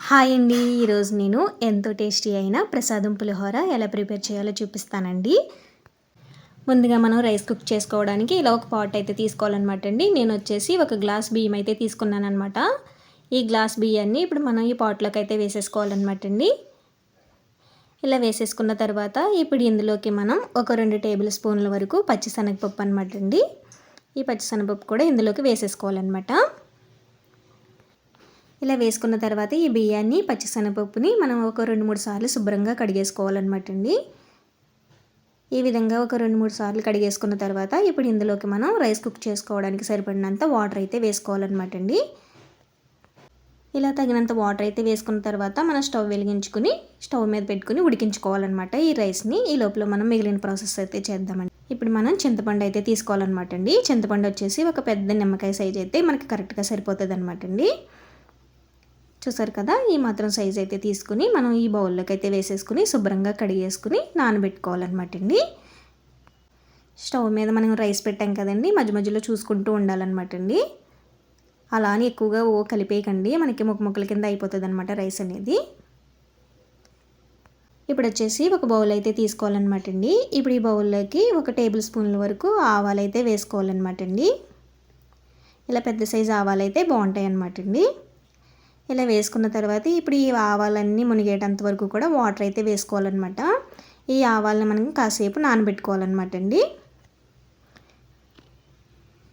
Hi అండి. ఈరోజు నేను ఎంతో టేస్టీ అయిన ప్రసాదం పులిహోర ఎలా ప్రిపేర్ చేయాలో చూపిస్తానండి. ముందుగా మనం రైస్ కుక్ చేసుకోవడానికి ఇలా ఒక పాట్ అయితే తీసుకోవాలన్నమాట అండి. నేను వచ్చేసి ఒక గ్లాస్ బియ్యం అయితే తీసుకున్నానమాట. ఈ గ్లాస్ బియ్యాన్ని ఇప్పుడు మనం ఈ పాట్లోకి అయితే వేసేసుకోవాలన్నమాట అండి. ఇలా వేసేసుకున్న తర్వాత ఇప్పుడు ఇందులోకి మనం ఒక 2 టేబుల్ స్పూన్ల వరకు పచ్చిశనగపప్పు అనమాట అండి. ఈ పచ్చిశనగపప్పు కూడా ఇందులోకి వేసేసుకోవాలన్నమాట. ఇలా వేసుకున్న తర్వాత ఈ బియ్యాన్ని పచ్చిశనగపప్పుని మనం ఒక 2-3 సార్లు శుభ్రంగా కడిగేసుకోవాలన్నమాట అండి. ఈ విధంగా ఒక 2-3 సార్లు కడిగేసుకున్న తర్వాత ఇప్పుడు ఇందులోకి మనం రైస్ కుక్ చేసుకోవడానికి సరిపడినంత వాటర్ అయితే వేసుకోవాలన్నమాట అండి. ఇలా తగినంత వాటర్ అయితే వేసుకున్న తర్వాత మనం స్టవ్ వెలిగించుకుని స్టవ్ మీద పెట్టుకుని ఉడికించుకోవాలన్నమాట ఈ రైస్ని. ఈ లోపల మనం మిగిలిన ప్రాసెస్ అయితే చేద్దామండి. ఇప్పుడు మనం చింతపండు అయితే తీసుకోవాలన్నమాట అండి. చింతపండు వచ్చేసి ఒక పెద్ద నిమ్మకాయ సైజ్ అయితే మనకి కరెక్ట్గా సరిపోతుంది అనమాట అండి. చూసారు కదా, ఈ మాత్రం సైజ్ అయితే తీసుకుని మనం ఈ బౌల్లోకి అయితే వేసేసుకుని శుభ్రంగా కడిగేసుకుని నానబెట్టుకోవాలన్నమాట అండి. స్టవ్ మీద మనం రైస్ పెట్టాం కదండి, మధ్య మధ్యలో చూసుకుంటూ ఉండాలన్నమాట అండి. అలా అని ఎక్కువగా కలిపేయకండి, మనకి ముక్కల కింద అయిపోతుంది అనమాట రైస్ అనేది. ఇప్పుడు వచ్చేసి ఒక బౌల్ అయితే తీసుకోవాలన్నమాట అండి. ఇప్పుడు ఈ బౌల్లోకి ఒక టేబుల్ స్పూన్ల వరకు ఆవాలు అయితే వేసుకోవాలన్నమాట అండి. ఇలా పెద్ద సైజు ఆవాలు అయితే బాగుంటాయి అన్నమాట అండి. ఇలా వేసుకున్న తర్వాత ఇప్పుడు ఈ ఆవాలన్నీ మునిగేటంత వరకు కూడా వాటర్ అయితే వేసుకోవాలన్నమాట. ఈ ఆవాలని మనం కాసేపు నానబెట్టుకోవాలన్నమాట అండి.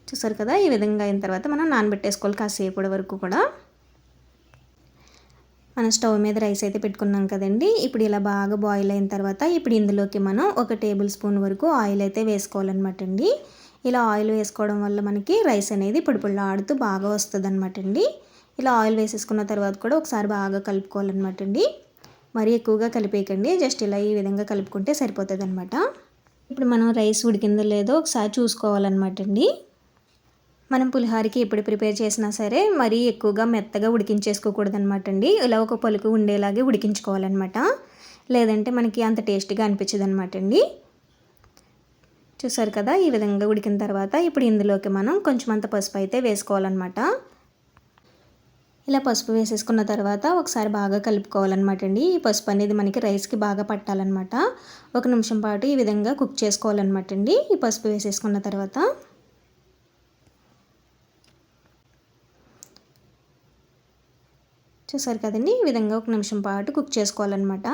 చూసారు కదా, ఈ విధంగా అయిన తర్వాత మనం నానబెట్టేసుకోవాలి కాసేపటి వరకు కూడా. మనం స్టవ్ మీద రైస్ అయితే పెట్టుకున్నాం కదండి. ఇప్పుడు ఇలా బాగా బాయిల్ అయిన తర్వాత ఇప్పుడు ఇందులోకి మనం ఒక టేబుల్ స్పూన్ వరకు ఆయిల్ అయితే వేసుకోవాలన్నమాట అండి. ఇలా ఆయిల్ వేసుకోవడం వల్ల మనకి రైస్ అనేది పొడి ఆడుతూ బాగా వస్తుంది అనమాట అండి. ఇలా ఆయిల్ వేసేసుకున్న తర్వాత కూడా ఒకసారి బాగా కలుపుకోవాలన్నమాట అండి. మరీ ఎక్కువగా కలిపేయకండి, జస్ట్ ఇలా ఈ విధంగా కలుపుకుంటే సరిపోతుంది అనమాట. ఇప్పుడు మనం రైస్ ఉడికిందో లేదో ఒకసారి చూసుకోవాలన్నమాట అండి. మనం పులిహోరకి ఎప్పుడు ప్రిపేర్ చేసినా సరే మరీ ఎక్కువగా మెత్తగా ఉడికించేసుకోకూడదు అనమాట అండి. ఇలా ఒక పలుకు ఉండేలాగే ఉడికించుకోవాలన్నమాట, లేదంటే మనకి అంత టేస్టీగా అనిపించదు అనమాట అండి. చూసారు కదా, ఈ విధంగా ఉడికిన తర్వాత ఇప్పుడు ఇందులోకి మనం కొంచెం అంత పసుపు అయితే వేసుకోవాలన్నమాట. ఇలా పసుపు వేసేసుకున్న తర్వాత ఒకసారి బాగా కలుపుకోవాలన్నమాట అండి. ఈ పసుపు అనేది మనకి రైస్కి బాగా పట్టాలన్నమాట. 1 నిమిషం పాటు ఈ విధంగా కుక్ చేసుకోవాలన్నమాట అండి. ఈ పసుపు వేసేసుకున్న తర్వాత చూసారు కదండి, ఈ విధంగా 1 నిమిషం పాటు కుక్ చేసుకోవాలన్నమాట.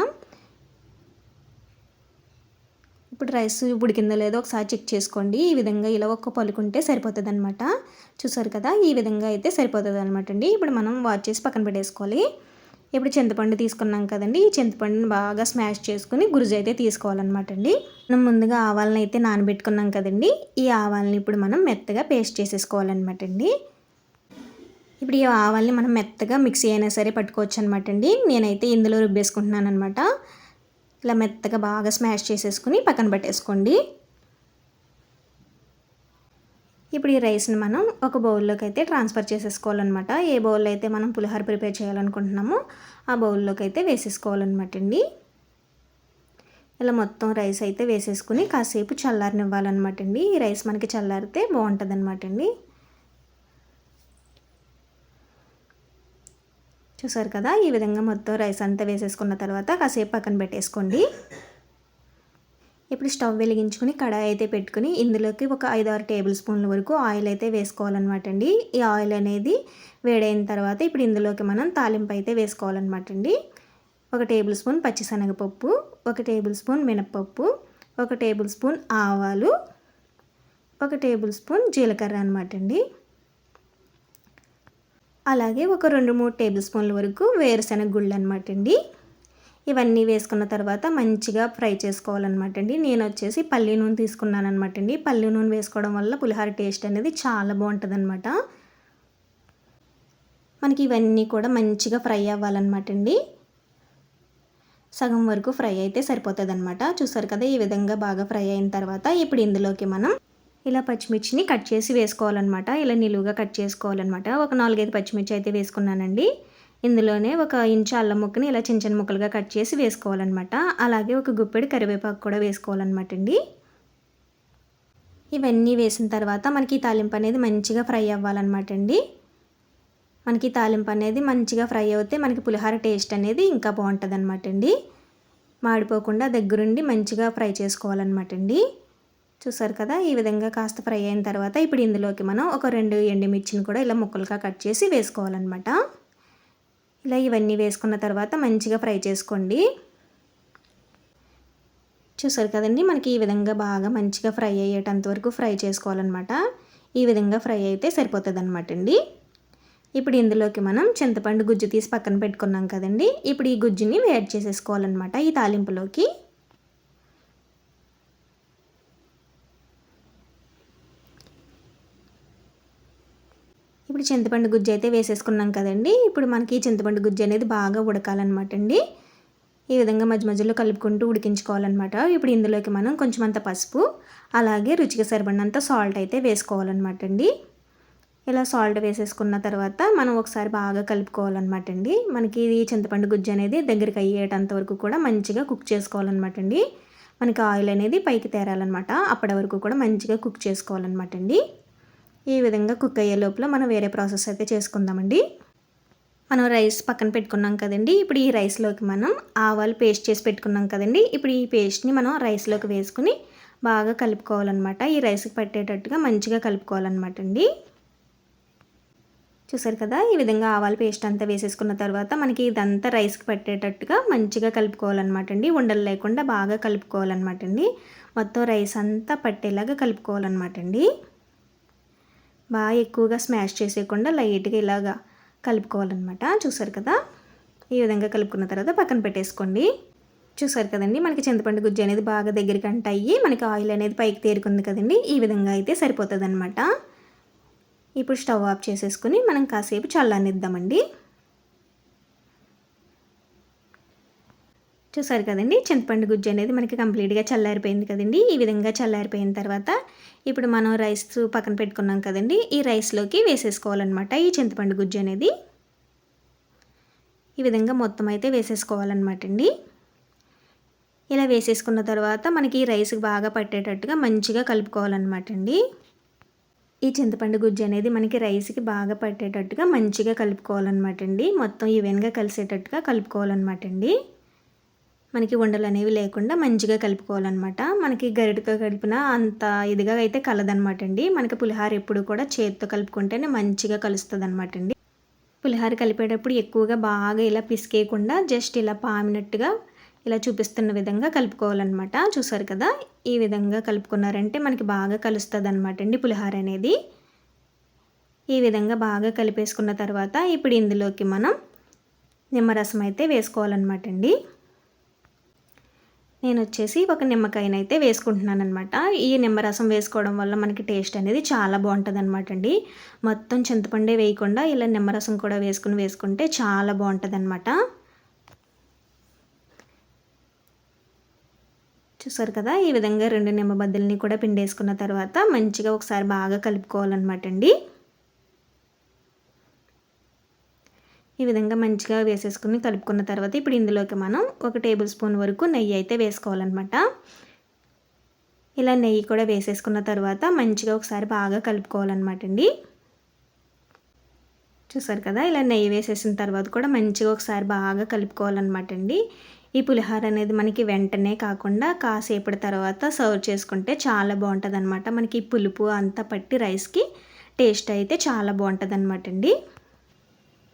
ఇప్పుడు రైస్ ఉడికిందో లేదో ఒకసారి చెక్ చేసుకోండి. ఈ విధంగా ఇలా ఒక్క పలుకుంటే సరిపోతుంది అనమాట. చూసారు కదా, ఈ విధంగా అయితే సరిపోతుంది అనమాట అండి. ఇప్పుడు మనం వాష్ చేసి పక్కన పెట్టేసుకోవాలి. ఇప్పుడు చింతపండు తీసుకున్నాం కదండి, ఈ చింతపండుని బాగా స్మాష్ చేసుకుని గుజ్జు అయితే తీసుకోవాలన్నమాట అండి. మనం ముందుగా ఆవాలని అయితే నానబెట్టుకున్నాం కదండి, ఈ ఆవాలని ఇప్పుడు మనం మెత్తగా పేస్ట్ చేసేసుకోవాలన్నమాట అండి. ఇప్పుడు ఈ ఆవాల్ని మనం మెత్తగా మిక్సీ అయినా సరే పట్టుకోవచ్చు అనమాట అండి. నేనైతే ఇందులో రుబ్బేసుకుంటున్నాను అనమాట. ఇలా మెత్తగా బాగా స్మాష్ చేసేసుకుని పక్కన పెట్టేసుకోండి. ఇప్పుడు ఈ రైస్ని మనం ఒక బౌల్లోకి అయితే ట్రాన్స్ఫర్ చేసేసుకోవాలన్నమాట. ఏ బౌల్లో అయితే మనం పులిహోర ప్రిపేర్ చేయాలనుకుంటున్నామో ఆ బౌల్లోకి అయితే వేసేసుకోవాలన్నమాట అండి. ఇలా మొత్తం రైస్ అయితే వేసేసుకుని కాసేపు చల్లారనివ్వాలన్నమాట అండి. ఈ రైస్ మనకి చల్లారితే బాగుంటుంది అనమాట అండి. చూసారు కదా, ఈ విధంగా మొత్తం రైస్ అంతా వేసేసుకున్న తర్వాత కాసేపు పక్కన పెట్టేసుకోండి. ఇప్పుడు స్టవ్ వెలిగించుకుని కడాయి అయితే పెట్టుకుని ఇందులోకి ఒక 5-6 టేబుల్ స్పూన్ల వరకు ఆయిల్ అయితే వేసుకోవాలన్నమాట అండి. ఈ ఆయిల్ అనేది వేడైన తర్వాత ఇప్పుడు ఇందులోకి మనం తాలింపు అయితే వేసుకోవాలన్నమాట అండి. 1 టేబుల్ స్పూన్ పచ్చిశనగపప్పు, 1 టేబుల్ స్పూన్ మినపప్పు, 1 టేబుల్ స్పూన్ ఆవాలు, 1 టేబుల్ స్పూన్ జీలకర్ర అనమాట అండి. అలాగే ఒక 2-3 టేబుల్ స్పూన్ల వరకు వేరుశనగ గుళ్ళు అనమాట అండి. ఇవన్నీ వేసుకున్న తర్వాత మంచిగా ఫ్రై చేసుకోవాలన్నమాట అండి. నేను వచ్చేసి పల్లి నూనె తీసుకున్నాను అనమాట అండి. పల్లి నూనె వేసుకోవడం వల్ల పులిహోర టేస్ట్ అనేది చాలా బాగుంటుంది అనమాట. మనకి ఇవన్నీ కూడా మంచిగా ఫ్రై అవ్వాలన్నమాట అండి. సగం వరకు ఫ్రై అయితే సరిపోతుంది అనమాట. చూసారు కదా, ఈ విధంగా బాగా ఫ్రై అయిన తర్వాత ఇప్పుడు ఇందులోకి మనం ఇలా పచ్చిమిర్చిని కట్ చేసి వేసుకోవాలన్నమాట. ఇలా నిలువుగా కట్ చేసుకోవాలన్నమాట. ఒక 4-5 పచ్చిమిర్చి అయితే వేసుకున్నానండి. ఇందులోనే 1 ఇంచు అల్లం ముక్కని ఇలా చిన్న చిన్న ముక్కలుగా కట్ చేసి వేసుకోవాలన్నమాట. అలాగే ఒక గుప్పెడు కరివేపాకు కూడా వేసుకోవాలన్నమాట అండి. ఇవన్నీ వేసిన తర్వాత మనకి తాలింపు అనేది మంచిగా ఫ్రై అవ్వాలన్నమాట అండి. మనకి తాలింపు అనేది మంచిగా ఫ్రై అవుతే మనకి పులిహోర టేస్ట్ అనేది ఇంకా బాగుంటుంది అనమాట అండి. మాడిపోకుండా దగ్గరుండి మంచిగా ఫ్రై చేసుకోవాలన్నమాట అండి. చూసారు కదా, ఈ విధంగా కాస్త ఫ్రై అయిన తర్వాత ఇప్పుడు ఇందులోకి మనం ఒక 2 ఎండుమిర్చిని కూడా ఇలా ముక్కలుగా కట్ చేసి వేసుకోవాలన్నమాట. ఇలా ఇవన్నీ వేసుకున్న తర్వాత మంచిగా ఫ్రై చేసుకోండి. చూసారు కదండి, మనకి ఈ విధంగా బాగా మంచిగా ఫ్రై అయ్యేటంత వరకు ఫ్రై చేసుకోవాలన్నమాట. ఈ విధంగా ఫ్రై అయితే సరిపోతుంది అనమాట అండి. ఇప్పుడు ఇందులోకి మనం చింతపండు గుజ్జు తీసి పక్కన పెట్టుకున్నాం కదండి. ఇప్పుడు ఈ గుజ్జుని యాడ్ చేసేసుకోవాలన్నమాట ఈ తాలింపులోకి. ఇప్పుడు చింతపండు గుజ్జు అయితే వేసేసుకున్నాం కదండి. ఇప్పుడు మనకి చింతపండు గుజ్జు అనేది బాగా ఉడకాలన్నమాట అండి. ఈ విధంగా మధ్య మధ్యలో కలుపుకుంటూ ఉడికించుకోవాలన్నమాట. ఇప్పుడు ఇందులోకి మనం కొంచెం అంత పసుపు, అలాగే రుచికి సరిపడినంత సాల్ట్ అయితే వేసుకోవాలన్నమాట అండి. ఇలా సాల్ట్ వేసేసుకున్న తర్వాత మనం ఒకసారి బాగా కలుపుకోవాలన్నమాట అండి. మనకి ఇది చింతపండు గుజ్జు అనేది దగ్గరికి అయ్యేటంత వరకు కూడా మంచిగా కుక్ చేసుకోవాలన్నమాట అండి. మనకి ఆయిల్ అనేది పైకి తేరాలన్నమాట. అప్పటి వరకు కూడా మంచిగా కుక్ చేసుకోవాలన్నమాట అండి. ఈ విధంగా కుక్ అయ్యే లోపల మనం వేరే ప్రాసెస్ అయితే చేసుకుందామండి. మనం రైస్ పక్కన పెట్టుకున్నాం కదండి. ఇప్పుడు ఈ రైస్లోకి మనం ఆవాలు పేస్ట్ చేసి పెట్టుకున్నాం కదండి. ఇప్పుడు ఈ పేస్ట్ని మనం రైస్లోకి వేసుకుని బాగా కలుపుకోవాలన్నమాట. ఈ రైస్కి పట్టేటట్టుగా మంచిగా కలుపుకోవాలన్నమాట అండి. చూసారు కదా, ఈ విధంగా ఆవాల పేస్ట్ అంతా వేసేసుకున్న తర్వాత మనకి ఇదంతా రైస్కి పట్టేటట్టుగా మంచిగా కలుపుకోవాలన్నమాట అండి. ఉండలు లేకుండా బాగా కలుపుకోవాలన్నమాట అండి. మొత్తం రైస్ అంతా పట్టేలాగా కలుపుకోవాలన్నమాట అండి. బాగా ఎక్కువగా స్మాష్ చేసేయకుండా లైట్గా ఇలాగా కలుపుకోవాలన్నమాట. చూసారు కదా, ఈ విధంగా కలుపుకున్న తర్వాత పక్కన పెట్టేసుకోండి. చూసారు కదండి, మనకి చింతపండు గుజ్జు అనేది బాగా దగ్గరికి అంటాయి. మనకి ఆయిల్ అనేది పైకి తేరుకుంది కదండి. ఈ విధంగా అయితే సరిపోతుంది అనమాట. ఇప్పుడు స్టవ్ ఆఫ్ చేసేసుకుని మనం కాసేపు చల్లనిద్దామండి. చూసారు కదండి, చింతపండు గుజ్జు అనేది మనకి కంప్లీట్గా చల్లారిపోయింది కదండి. ఈ విధంగా చల్లారిపోయిన తర్వాత ఇప్పుడు మనం రైస్ పక్కన పెట్టుకున్నాం కదండి. ఈ రైస్లోకి వేసేసుకోవాలన్నమాట ఈ చింతపండు గుజ్జు అనేది. ఈ విధంగా మొత్తం అయితే వేసేసుకోవాలన్నమాట అండి. ఇలా వేసేసుకున్న తర్వాత మనకి రైస్కి బాగా పట్టేటట్టుగా మంచిగా కలుపుకోవాలన్నమాట అండి. ఈ చింతపండు గుజ్జు అనేది మనకి రైస్కి బాగా పట్టేటట్టుగా మంచిగా కలుపుకోవాలన్నమాట అండి. మొత్తం ఈవెన్గా కలిసేటట్టుగా కలుపుకోవాలన్నమాట అండి. మనకి ఉండలు అనేవి లేకుండా మంచిగా కలుపుకోవాలన్నమాట. మనకి గరిటతో కలిపినా అంత ఇదిగా అయితే కలదనమాట అండి. మనకి పులిహోర ఎప్పుడు కూడా చేతితో కలుపుకుంటేనే మంచిగా కలుస్తుంది అనమాట అండి. పులిహోర కలిపేటప్పుడు ఎక్కువగా బాగా ఇలా పిసికేయకుండా జస్ట్ ఇలా పామినట్టుగా ఇలా చూపిస్తున్న విధంగా కలుపుకోవాలన్నమాట. చూసారు కదా, ఈ విధంగా కలుపుకున్నారంటే మనకి బాగా కలుస్తుంది అనమాట అండి పులిహోర అనేది. ఈ విధంగా బాగా కలిపేసుకున్న తర్వాత ఇప్పుడు ఇందులోకి మనం నిమ్మరసం అయితే వేసుకోవాలన్నమాట అండి. నేను వచ్చేసి ఒక నిమ్మకాయనైతే వేసుకుంటున్నాను అనమాట. ఈ నిమ్మరసం వేసుకోవడం వల్ల మనకి టేస్ట్ అనేది చాలా బాగుంటుంది అనమాట అండి. మొత్తం చింతపండే వేయకుండా ఇలా నిమ్మరసం కూడా వేసుకుంటే చాలా బాగుంటుంది అనమాట. చూసారు కదా, ఈ విధంగా 2 నిమ్మబద్దల్ని కూడా పిండేసుకున్న తర్వాత మంచిగా ఒకసారి బాగా కలుపుకోవాలన్నమాట అండి. ఈ విధంగా మంచిగా వేసేసుకుని కలుపుకున్న తర్వాత ఇప్పుడు ఇందులోకి మనం 1 టేబుల్ స్పూన్ వరకు నెయ్యి అయితే వేసుకోవాలన్నమాట. ఇలా నెయ్యి కూడా వేసేసుకున్న తర్వాత మంచిగా ఒకసారి బాగా కలుపుకోవాలన్నమాట అండి. చూసారు కదా, ఇలా నెయ్యి వేసేసిన తర్వాత కూడా మంచిగా ఒకసారి బాగా కలుపుకోవాలన్నమాట అండి. ఈ పులిహోర అనేది మనకి వెంటనే కాకుండా కాసేపటి తర్వాత సర్వ్ చేసుకుంటే చాలా బాగుంటుంది అనమాట. మనకి పులుపు అంతా పట్టి రైస్కి టేస్ట్ అయితే చాలా బాగుంటుంది అనమాట అండి.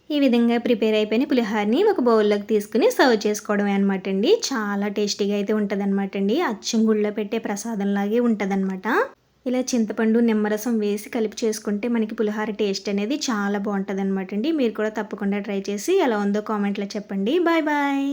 ఈ విధంగా ప్రిపేర్ అయిపోయిన పులిహోరని ఒక బౌల్లోకి తీసుకుని సర్వ్ చేసుకోవడమే అనమాట అండి. చాలా టేస్టీగా అయితే ఉంటుంది అనమాట అండి. అచ్చం గుళ్ళో పెట్టే ప్రసాదంలాగే ఉంటుంది అనమాట. ఇలా చింతపండు నిమ్మరసం వేసి కలిపి చేసుకుంటే మనకి పులిహోర టేస్ట్ అనేది చాలా బాగుంటుంది అనమాట అండి. మీరు కూడా తప్పకుండా ట్రై చేసి ఎలా ఉందో కామెంట్లో చెప్పండి. Bye bye.